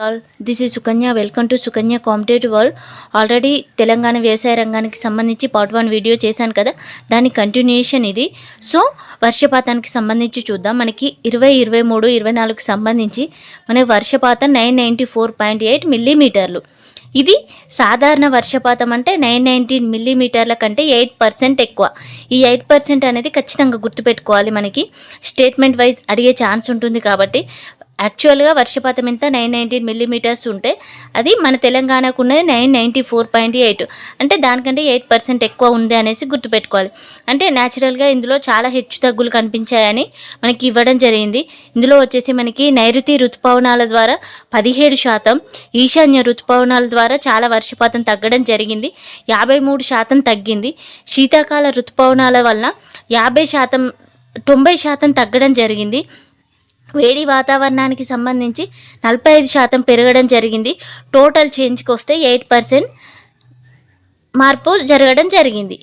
All this is Sukanya. Welcome to Sukanya competitive world. Already Telangana వ్యవసాయ రంగానికి సంబంధించి పార్ట్ 1 వీడియో చేశాను కదా, దాని కంటిన్యూషన్ ఇది. సో వర్షపాతానికి సంబంధించి చూద్దాం. మనకి 2023-24కి సంబంధించి మన వర్షపాతం 994.8 మిల్లీమీటర్లు. ఇది సాధారణ వర్షపాతం అంటే 919 మిల్లీమీటర్ల కంటే 8% ఎక్కువ. ఈ 8% అనేది ఖచ్చితంగా గుర్తుపెట్టుకోవాలి. మనకి స్టేట్మెంట్ వైజ్ అడిగే ఛాన్స్ ఉంటుంది కాబట్టి యాక్చువల్గా వర్షపాతం ఎంత 919 మిల్లీమీటర్స్ ఉంటే అది మన తెలంగాణకు ఉన్నది 994.8, అంటే దానికంటే 8% ఎక్కువ ఉంది అనేసి గుర్తుపెట్టుకోవాలి. అంటే న్యాచురల్గా ఇందులో చాలా హెచ్చు తగ్గులు కనిపించాయని మనకి ఇవ్వడం జరిగింది. ఇందులో వచ్చేసి మనకి నైరుతి ఋతుపవనాల ద్వారా 17%, ఈశాన్య ఋతుపవనాల ద్వారా చాలా వర్షపాతం తగ్గడం జరిగింది, 53% తగ్గింది. శీతాకాల ఋతుపవనాల వలన 50%, 90% తగ్గడం జరిగింది. వేడి వాతావరణానికి సంబంధించి 45% పెరగడం జరిగింది. టోటల్ చేంజ్కి వస్తే 8% మార్పు జరగడం జరిగింది.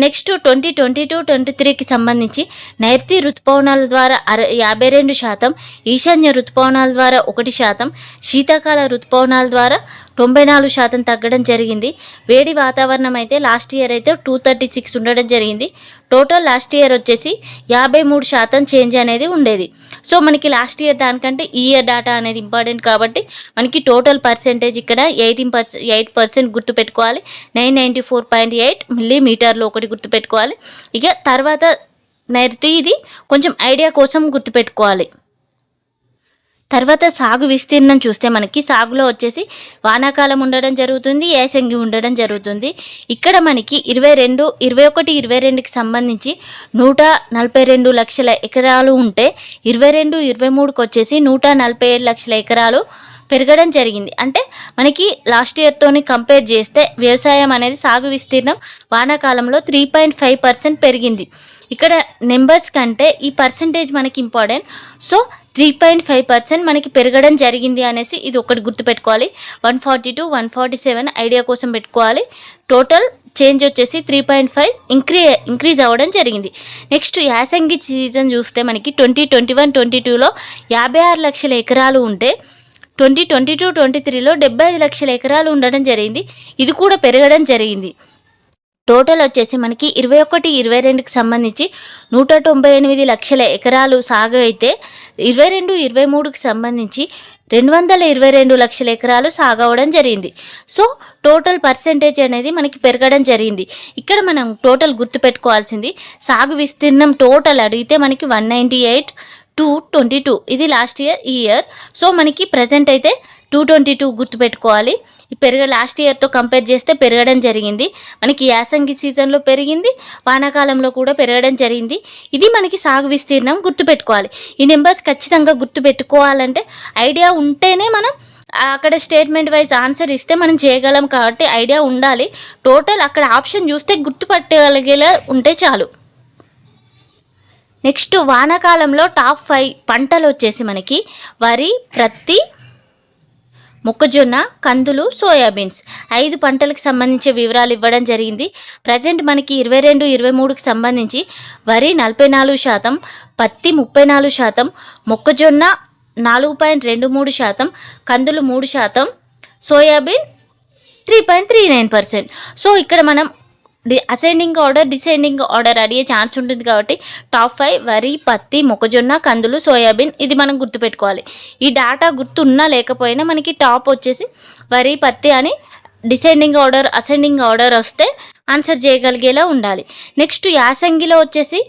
నెక్స్ట్ 2022-23కి సంబంధించి నైరుతి ఋతుపవనాల ద్వారా 52%, ఈశాన్య ఋతుపవనాల ద్వారా 1%, శీతాకాల ఋతుపవనాల ద్వారా 94% తగ్గడం జరిగింది. వేడి వాతావరణం అయితే లాస్ట్ ఇయర్ అయితే 236 ఉండడం జరిగింది. టోటల్ లాస్ట్ ఇయర్ వచ్చేసి 53% చేంజ్ అనేది ఉండేది. సో మనకి లాస్ట్ ఇయర్ దానికంటే ఈ ఇయర్ డేటా అనేది ఇంపార్టెంట్ కాబట్టి మనకి టోటల్ పర్సెంటేజ్ ఇక్కడ 8% గుర్తుపెట్టుకోవాలి. 994.8 మిల్లీమీటర్లు ఒకటి గుర్తుపెట్టుకోవాలి. ఇక తర్వాత నైరుతి, ఇది కొంచెం ఐడియా కోసం గుర్తుపెట్టుకోవాలి. తర్వాత సాగు విస్తీర్ణం చూస్తే మనకి సాగులో వచ్చేసి వానాకాలం ఉండడం జరుగుతుంది, యాసంగి ఉండడం జరుగుతుంది. ఇక్కడ మనకి 21-22కి సంబంధించి 142 లక్షల ఎకరాలు ఉంటే 22-23కి వచ్చేసి 147 లక్షల ఎకరాలు పెరగడం జరిగింది. అంటే మనకి లాస్ట్ ఇయర్తోని కంపేర్ చేస్తే వ్యవసాయం అనేది సాగు విస్తీర్ణం వానాకాలంలో 3.5% పెరిగింది. ఇక్కడ నెంబర్స్ కంటే ఈ పర్సంటేజ్ మనకి ఇంపార్టెంట్. సో 3.5% మనకి పెరగడం జరిగింది అనేసి ఇది ఒకటి గుర్తుపెట్టుకోవాలి. 142-147 ఐడియా కోసం పెట్టుకోవాలి. టోటల్ చేంజ్ వచ్చేసి 3.5 ఇంక్రీజ్ అవ్వడం జరిగింది. నెక్స్ట్ యాసంగి సీజన్ చూస్తే మనకి 2021-22లో 56 లక్షల ఎకరాలు ఉంటే 2022-23లో 75 లక్షల ఎకరాలు ఉండడం జరిగింది. ఇది కూడా పెరగడం జరిగింది. టోటల్ వచ్చేసి మనకి 21-22కి సంబంధించి 198 లక్షల ఎకరాలు సాగు అయితే 22-23కి సంబంధించి 222 లక్షల ఎకరాలు సాగు అవ్వడం జరిగింది. సో టోటల్ పర్సెంటేజ్ అనేది మనకి పెరగడం జరిగింది. ఇక్కడ మనం టోటల్ గుర్తుపెట్టుకోవాల్సింది సాగు విస్తీర్ణం టోటల్ అడిగితే మనకి 198-222 ఇది లాస్ట్ ఇయర్. సో మనకి ప్రజెంట్ అయితే 222 గుర్తుపెట్టుకోవాలి. లాస్ట్ ఇయర్తో కంపేర్ చేస్తే పెరగడం జరిగింది. మనకి యాసంగి సీజన్లో పెరిగింది, వానాకాలంలో కూడా పెరగడం జరిగింది. ఇది మనకి సాగు విస్తీర్ణం గుర్తుపెట్టుకోవాలి. ఈ నెంబర్స్ ఖచ్చితంగా గుర్తుపెట్టుకోవాలంటే ఐడియా ఉంటేనే మనం అక్కడ స్టేట్మెంట్ వైజ్ ఆన్సర్ ఇస్తే మనం చేయగలం కాబట్టి ఐడియా ఉండాలి. టోటల్ అక్కడ ఆప్షన్ చూస్తే గుర్తుపట్టగలిగేలా ఉంటే చాలు. నెక్స్ట్ వానాకాలంలో టాప్ 5 పంటలు వచ్చేసి మనకి వరి, ప్రత్తి, మొక్కజొన్న, కందులు, సోయాబీన్స్ 5 పంటలకు సంబంధించిన వివరాలు ఇవ్వడం జరిగింది. ప్రజెంట్ మనకి 22-23కి సంబంధించి వరి 44%, పత్తి 34%, మొక్కజొన్న 4.23%, కందులు 3%, సోయాబీన్ 3.39%. సో ఇక్కడ మనం అసెండింగ్ ఆర్డర్, డిసెండింగ్ ఆర్డర్ అడిగే ఛాన్స్ ఉంటుంది కాబట్టి టాప్ 5 వరి, పత్తి, మొక్కజొన్న, కందులు, సోయాబీన్ ఇది మనం గుర్తుపెట్టుకోవాలి. ఈ డాటా గుర్తున్నా లేకపోయినా మనకి టాప్ వచ్చేసి వరి, పత్తి అని డిసెండింగ్ ఆర్డర్, అసెండింగ్ ఆర్డర్ వస్తే ఆన్సర్ చేయగలిగేలా ఉండాలి. నెక్స్ట్ యాసంగిలో వచ్చేసి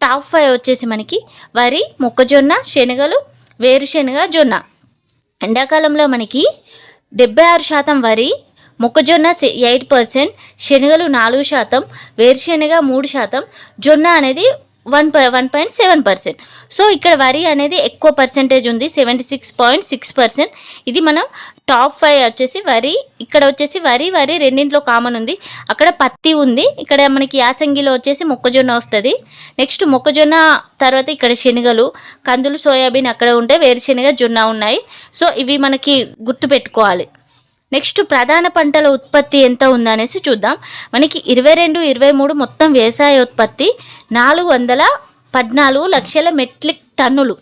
టాప్ 5 వచ్చేసి మనకి వరి, మొక్కజొన్న, శనగలు, వేరుశనగ, జొన్న. ఎండాకాలంలో మనకి 76% వరి, మొక్కజొన్న 8%, శనగలు 4%, వేరుశనగ 3%, జొన్న అనేది 1.7%. సో ఇక్కడ వరి అనేది ఎక్కువ పర్సెంటేజ్ ఉంది, 76.6%. ఇది మనం టాప్ 5 వచ్చేసి వరి. ఇక్కడ వచ్చేసి వరి రెండింట్లో కామన్ ఉంది. అక్కడ పత్తి ఉంది, ఇక్కడ మనకి యాసంగిలో వచ్చేసి మొక్కజొన్న వస్తుంది. నెక్స్ట్ మొక్కజొన్న తర్వాత ఇక్కడ శనగలు, కందులు, సోయాబీన్ అక్కడ ఉంటే వేరుశనగ, జొన్న ఉన్నాయి. సో ఇవి మనకి గుర్తుపెట్టుకోవాలి. నెక్స్ట్ ప్రధాన పంటల ఉత్పత్తి ఎంత ఉందనేసి చూద్దాం. మనకి 22-23 మొత్తం వ్యవసాయ ఉత్పత్తి 414 లక్షల మెట్రిక్ టన్నులు.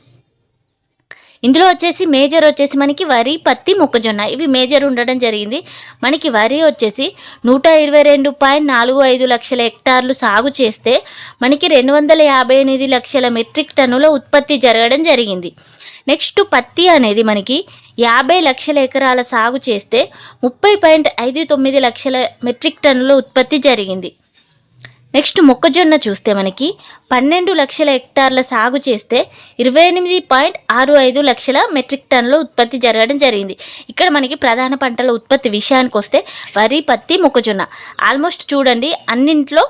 ఇందులో వచ్చేసి మేజర్ వచ్చేసి మనకి వరి, పత్తి, మొక్కజొన్న ఇవి మేజర్ ఉండడం జరిగింది. మనకి వరి వచ్చేసి 122.45 లక్షల హెక్టార్లు సాగు చేస్తే మనకి 258 లక్షల మెట్రిక్ టన్నుల ఉత్పత్తి జరగడం జరిగింది. నెక్స్ట్ పత్తి అనేది మనకి 50 లక్షల ఎకరాల సాగు చేస్తే 30.59 లక్షల మెట్రిక్ టన్నుల ఉత్పత్తి జరిగింది. నెక్స్ట్ మొక్కజొన్న చూస్తే మనకి 12 లక్షల హెక్టార్ల సాగు చేస్తే 28.65 లక్షల మెట్రిక్ టన్నుల ఉత్పత్తి జరగడం జరిగింది. ఇక్కడ మనకి ప్రధాన పంటల ఉత్పత్తి విషయానికి వస్తే వరి, పత్తి, మొక్కజొన్న ఆల్మోస్ట్ చూడండి అన్నింట్లో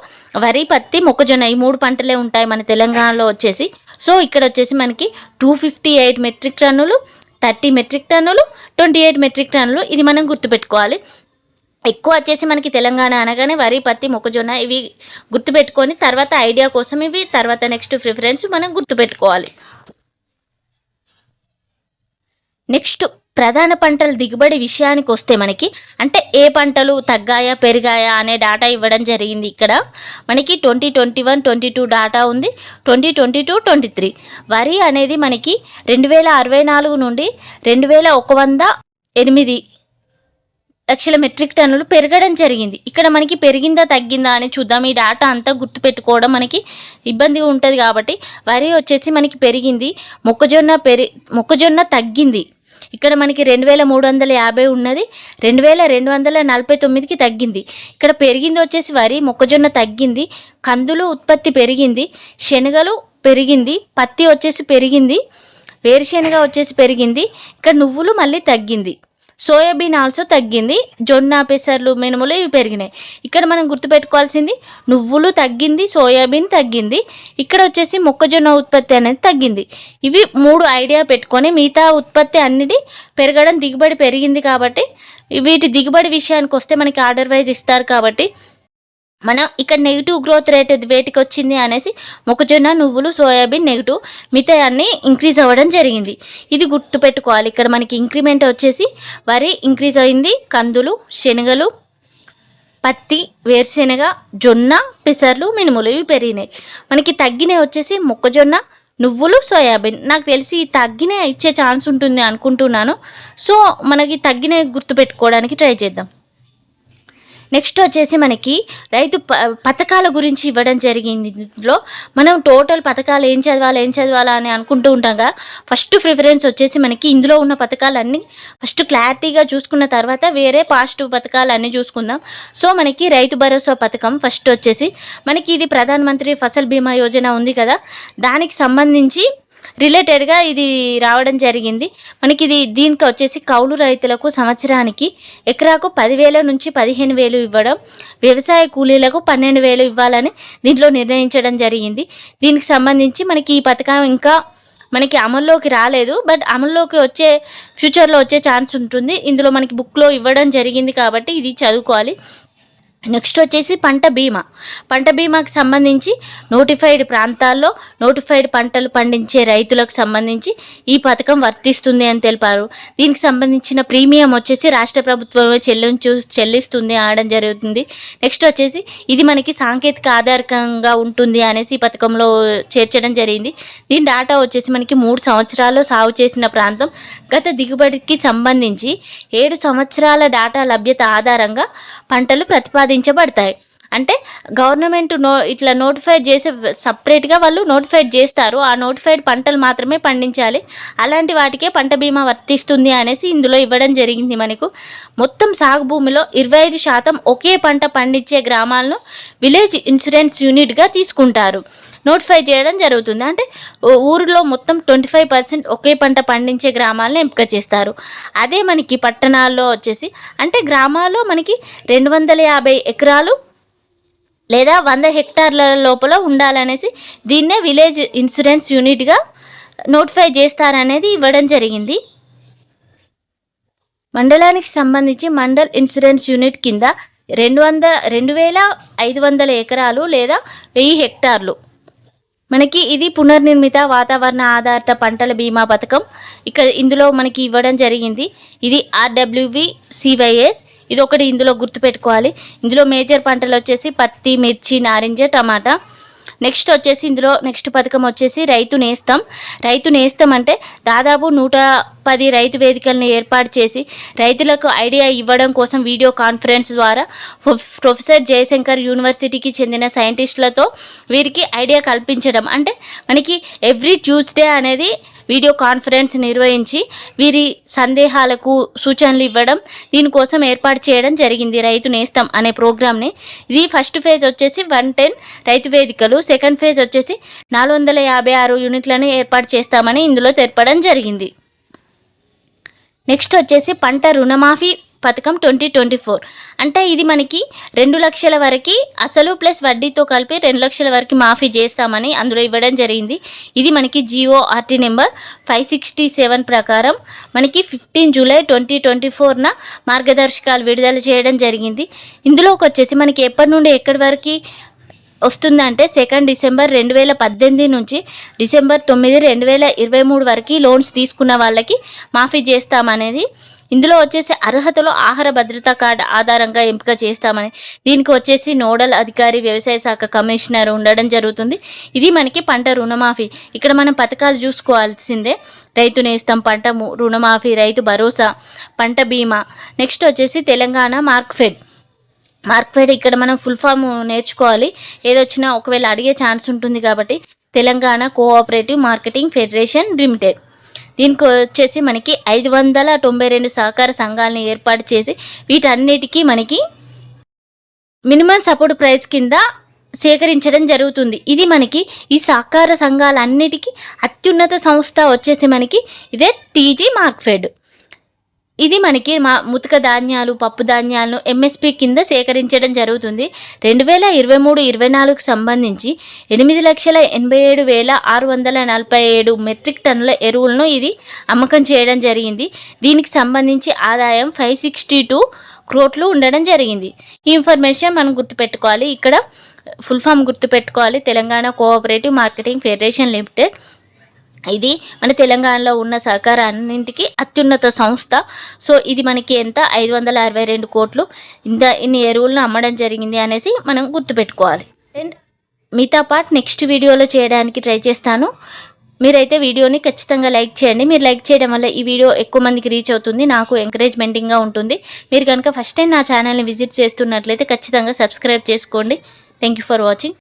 వరి, పత్తి, మొక్కజొన్న ఈ 3 పంటలే ఉంటాయి మన తెలంగాణలో వచ్చేసి. సో ఇక్కడ వచ్చేసి మనకి 258 మెట్రిక్ టన్నులు, 30 మెట్రిక్ టన్నులు, 28 మెట్రిక్ టన్నులు ఇది మనం గుర్తుపెట్టుకోవాలి. ఎక్కువ వచ్చేసి మనకి తెలంగాణ అనగానే వరి, పత్తి, మొక్కజొన్న ఇవి గుర్తుపెట్టుకొని తర్వాత ఐడియా కోసం ఇవి తర్వాత నెక్స్ట్ ప్రిఫరెన్స్ మనం గుర్తుపెట్టుకోవాలి. నెక్స్ట్ ప్రధాన పంటల దిగుబడి విషయానికి వస్తే మనకి అంటే ఏ పంటలు తగ్గాయా పెరిగాయా అనే డాటా ఇవ్వడం జరిగింది. ఇక్కడ మనకి 2021-22 డాటా ఉంది, 2022-23 వరి అనేది మనకి 2064 నుండి 2108 లక్షల మెట్రిక్ టన్నులు పెరగడం జరిగింది. ఇక్కడ మనకి పెరిగిందా తగ్గిందా అని చూద్దాం. ఈ డాటా అంతా గుర్తుపెట్టుకోవడం మనకి ఇబ్బందిగా ఉంటుంది కాబట్టి వరి వచ్చేసి మనకి పెరిగింది, మొక్కజొన్న తగ్గింది. ఇక్కడ మనకి 2350 ఉన్నది 2249కి తగ్గింది. ఇక్కడ పెరిగింది వచ్చేసి వరి, మొక్కజొన్న తగ్గింది, కందులు ఉత్పత్తి పెరిగింది, శనగలు పెరిగింది, పత్తి వచ్చేసి పెరిగింది, వేరుశెనగ వచ్చేసి పెరిగింది, ఇక్కడ నువ్వులు మళ్ళీ తగ్గింది, సోయాబీన్ ఆల్సో తగ్గింది, జొన్న, పెసర్లు, మినుములు ఇవి పెరిగినాయి. ఇక్కడ మనం గుర్తుపెట్టుకోవాల్సింది నువ్వులు తగ్గింది, సోయాబీన్ తగ్గింది, ఇక్కడ వచ్చేసి మొక్కజొన్న ఉత్పత్తి అనేది తగ్గింది. ఇవి 3 ఐడియా పెట్టుకొని మిగతా ఉత్పత్తి అన్నిటి పెరగడం, దిగుబడి పెరిగింది కాబట్టి వీటి దిగుబడి విషయానికి వస్తే మనకి ఆర్డర్ వైజ్ ఇస్తారు కాబట్టి మనం ఇక్కడ నెగిటివ్ గ్రోత్ రేట్ వేటికి వచ్చింది అనేసి మొక్కజొన్న, నువ్వులు, సోయాబీన్ నెగిటివ్, మిగతా అన్నీ ఇంక్రీజ్ అవ్వడం జరిగింది. ఇది గుర్తుపెట్టుకోవాలి. ఇక్కడ మనకి ఇంక్రిమెంట్ వచ్చేసి వరి ఇంక్రీజ్ అయింది, కందులు, శనగలు, పత్తి, వేరుశెనగ, జొన్న, పెసర్లు, మినుములు ఇవి పెరిగినాయి. మనకి తగ్గినవి వచ్చేసి మొక్కజొన్న, నువ్వులు, సోయాబీన్. నాకు తెలిసి తగ్గిన ఇచ్చే ఛాన్స్ ఉంటుంది అనుకుంటున్నాను. సో మనకి తగ్గినవి గుర్తుపెట్టుకోవడానికి ట్రై చేద్దాం. నెక్స్ట్ వచ్చేసి మనకి రైతు పథకాల గురించి ఇవ్వడం జరిగింది. ఇందులో మనం టోటల్ పథకాలు ఏం చదవాలా అని అనుకుంటూ ఉంటాగా ఫస్ట్ ప్రిఫరెన్స్ వచ్చేసి మనకి ఇందులో ఉన్న పథకాలన్నీ ఫస్ట్ క్లారిటీగా చూసుకున్న తర్వాత వేరే పాజిటివ్ పథకాలు అన్నీ చూసుకుందాం. సో మనకి రైతు భరోసా పథకం ఫస్ట్ వచ్చేసి మనకి ఇది ప్రధానమంత్రి ఫసల్ బీమా యోజన ఉంది కదా, దానికి సంబంధించి రిలేటెడ్గా ఇది రావడం జరిగింది. మనకి దీనికి వచ్చేసి కౌలు రైతులకు సంవత్సరానికి ఎకరాకు 10,000 నుంచి 15,000 ఇవ్వడం, వ్యవసాయ కూలీలకు 12,000 ఇవ్వాలని దీంట్లో నిర్ణయించడం జరిగింది. దీనికి సంబంధించి మనకి ఈ పథకం ఇంకా మనకి అమల్లోకి రాలేదు, బట్ అమల్లోకి ఫ్యూచర్లో వచ్చే ఛాన్స్ ఉంటుంది. ఇందులో మనకి బుక్లో ఇవ్వడం జరిగింది కాబట్టి ఇది చదువుకోవాలి. నెక్స్ట్ వచ్చేసి పంట బీమాకి సంబంధించి నోటిఫైడ్ ప్రాంతాల్లో నోటిఫైడ్ పంటలు పండించే రైతులకు సంబంధించి ఈ పథకం వర్తిస్తుంది అని తెలిపారు. దీనికి సంబంధించిన ప్రీమియం వచ్చేసి రాష్ట్ర ప్రభుత్వమే చెల్లిస్తుంది అనడం జరుగుతుంది. నెక్స్ట్ వచ్చేసి ఇది మనకి సాంకేతిక ఆధారితంగా ఉంటుంది అనేసి ఈ పథకంలో చేర్చడం జరిగింది. దీని డాటా వచ్చేసి మనకి 3 సంవత్సరాల్లో సాగు చేసిన ప్రాంతం గత దిగుబడికి సంబంధించి 7 సంవత్సరాల డాటా లభ్యత ఆధారంగా పంటలు ప్రతిపాదించబడతాయి. అంటే గవర్నమెంట్ ఇట్లా నోటిఫైడ్ చేసే సపరేట్గా వాళ్ళు నోటిఫైడ్ చేస్తారు. ఆ నోటిఫైడ్ పంటలు మాత్రమే పండించాలి, అలాంటి వాటికే పంట బీమా వర్తిస్తుంది అనేసి ఇందులో ఇవ్వడం జరిగింది. మనకు మొత్తం సాగు భూమిలో 25% ఒకే పంట పండించే గ్రామాలను విలేజ్ ఇన్సూరెన్స్ యూనిట్గా తీసుకుంటారు, నోటిఫై చేయడం జరుగుతుంది. అంటే ఊరిలో మొత్తం 25% ఒకే పంట పండించే గ్రామాలను ఎంపిక చేస్తారు. అదే మనకి పట్టణాల్లో వచ్చేసి అంటే గ్రామాల్లో మనకి 250 ఎకరాలు లేదా 100 హెక్టార్ల లోపల ఉండాలనేసి దీన్నే విలేజ్ ఇన్సూరెన్స్ యూనిట్గా నోటిఫై చేస్తారనేది ఇవ్వడం జరిగింది. మండలానికి సంబంధించి మండల్ ఇన్సూరెన్స్ యూనిట్ కింద 2,500 ఎకరాలు లేదా 1000 హెక్టార్లు మనకి ఇది పునర్నిర్మిత వాతావరణ ఆధారిత పంటల బీమా పథకం. ఇందులో మనకి ఇవ్వడం జరిగింది. ఇది RWVCYS. ఇది ఒకటి ఇందులో గుర్తుపెట్టుకోవాలి. ఇందులో మేజర్ పంటలు వచ్చేసి పత్తి, మిర్చి, నారింజ, టమాటా. నెక్స్ట్ వచ్చేసి ఇందులో నెక్స్ట్ పథకం వచ్చేసి రైతు నేస్తం. రైతు నేస్తం అంటే దాదాపు 110 రైతు వేదికలను ఏర్పాటు చేసి రైతులకు ఐడియా ఇవ్వడం కోసం వీడియో కాన్ఫరెన్స్ ద్వారా ప్రొఫెసర్ జయశంకర్ యూనివర్సిటీకి చెందిన సైంటిస్టులతో వీరికి ఐడియా కల్పించడం. అంటే మనకి ఎవ్రీ ట్యూస్డే అనేది వీడియో కాన్ఫరెన్స్ నిర్వహించి వీరి సందేహాలకు సూచనలు ఇవ్వడం దీనికోసం ఏర్పాటు చేయడం జరిగింది రైతు నేస్తం అనే ప్రోగ్రామ్ని. ఇది ఫస్ట్ ఫేజ్ వచ్చేసి 110 రైతు వేదికలు, సెకండ్ ఫేజ్ వచ్చేసి 456 యూనిట్లను ఏర్పాటు చేస్తామని ఇందులో తెలపడం జరిగింది. నెక్స్ట్ వచ్చేసి పంట రుణమాఫీ పథకం 2024. అంటే ఇది మనకి 2 లక్షల వరకు అసలు ప్లస్ వడ్డీతో కలిపి 2 లక్షల వరకు మాఫీ చేస్తామని అందులో ఇవ్వడం జరిగింది. ఇది మనకి GORT నెంబర్ 567 ప్రకారం మనకి 15 జూలై 2024న మార్గదర్శకాలు విడుదల చేయడం జరిగింది. ఇందులోకి వచ్చేసి మనకి ఎప్పటి నుండి ఎక్కడి వరకు వస్తుందంటే 2 డిసెంబర్ 2018 నుంచి డిసెంబర్ 9, 2023 వరకు లోన్స్ తీసుకున్న వాళ్ళకి మాఫీ చేస్తామనేది. ఇందులో వచ్చేసి అర్హతలో ఆహార భద్రతా కార్డు ఆధారంగా ఎంపిక చేస్తామని, దీనికి వచ్చేసి నోడల్ అధికారి వ్యవసాయ శాఖ కమిషనర్ ఉండడం జరుగుతుంది. ఇది మనకి పంట రుణమాఫీ. ఇక్కడ మనం పథకాలు చూసుకోవాల్సిందే. రైతు నేస్తం, పంట రుణమాఫీ, రైతు భరోసా, పంట బీమా. నెక్స్ట్ వచ్చేసి తెలంగాణ మార్క్ఫెడ్ ఇక్కడ మనం ఫుల్ ఫామ్ నేర్చుకోవాలి. ఏదొచ్చినా ఒకవేళ అడిగే ఛాన్స్ ఉంటుంది కాబట్టి Telangana cooperative marketing federation limited. దీనికి వచ్చేసి మనకి 592 సహకార సంఘాలను ఏర్పాటు చేసి వీటన్నిటికీ మనకి మినిమం సపోర్ట్ ప్రైస్ కింద సేకరించడం జరుగుతుంది. ఇది మనకి ఈ సహకార సంఘాలన్నిటికీ అత్యున్నత సంస్థ వచ్చేసి మనకి ఇదే టీజీ మార్క్ఫెడ్. ఇది మనకి ముతక ధాన్యాలు, పప్పు ధాన్యాలను MSP కింద సేకరించడం జరుగుతుంది. 2023-24కు సంబంధించి 8,87,647 మెట్రిక్ టన్నుల ఎరువులను ఇది అమ్మకం చేయడం జరిగింది. దీనికి సంబంధించి ఆదాయం 562 crores ఉండడం జరిగింది. ఈ ఇన్ఫర్మేషన్ మనం గుర్తుపెట్టుకోవాలి. ఇక్కడ ఫుల్ ఫామ్ గుర్తుపెట్టుకోవాలి. Telangana cooperative marketing federation limited. ఇది మన తెలంగాణలో ఉన్న సహకారాన్నింటికి అత్యున్నత సంస్థ. సో ఇది మనకి ఎంత 562 కోట్లు ఇన్ని ఎరువులను అమ్మడం జరిగింది అనేసి మనం గుర్తుపెట్టుకోవాలి. అండ్ మిగతా పార్ట్ నెక్స్ట్ వీడియోలో చేయడానికి ట్రై చేస్తాను. మీరైతే వీడియోని ఖచ్చితంగా లైక్ చేయండి. మీరు లైక్ చేయడం వల్ల ఈ వీడియో ఎక్కువ మందికి రీచ్ అవుతుంది, నాకు ఎంకరేజ్మెంటింగ్గా ఉంటుంది. మీరు కనుక ఫస్ట్ టైం నా ఛానల్ని విజిట్ చేస్తున్నట్లయితే ఖచ్చితంగా సబ్స్క్రైబ్ చేసుకోండి. Thank you for watching.